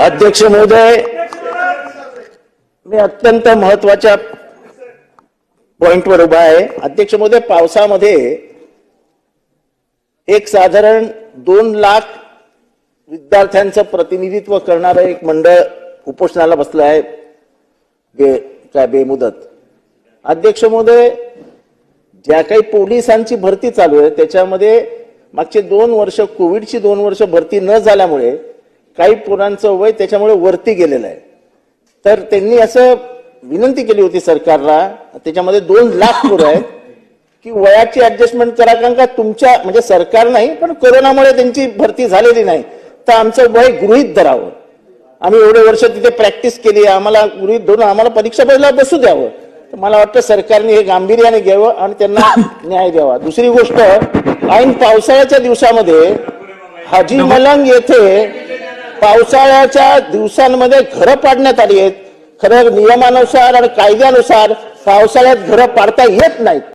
अध्यक्ष महोदय, मी अत्यंत महत्वाच्या पॉइंटवर उभा आहे. अध्यक्ष महोदय, पावसामध्ये एक साधारण 2 लाख विद्यार्थ्यांचं प्रतिनिधित्व करणारं एक मंडळ उपोषणाला बसलं आहे बेमुदत. अध्यक्ष महोदय, ज्या काही पोलिसांची भरती चालू आहे त्याच्यामध्ये मागचे 2 वर्ष कोविडची 2 वर्ष भरती न झाल्यामुळे काही पोरांचं वय त्याच्यामुळे वरती गेलेलं आहे. तर त्यांनी असं विनंती केली होती सरकारला, त्याच्यामध्ये 2 लाख पोरं आहेत की वयाची ऍडजस्टमेंट करा, कारण का तुमच्या म्हणजे सरकार नाही पण कोरोनामुळे त्यांची भरती झालेली नाही, तर आमचं वय गृहीत धरावं. आम्ही एवढे वर्ष तिथे प्रॅक्टिस केली, आम्हाला गृहीत धरून आम्हाला परीक्षा बसला बसू द्यावं. तर मला वाटतं सरकारने हे गांभीर्याने घ्यावं आणि त्यांना न्याय द्यावा. दुसरी गोष्ट, ऐन पावसाळ्याच्या दिवसामध्ये हाजी मलंग येथे पावसाळ्याच्या दिवसांमध्ये घरं पाडण्यात आली आहेत. खरं नियमानुसार आणि कायद्यानुसार पावसाळ्यात घरं पाडता येत नाहीत.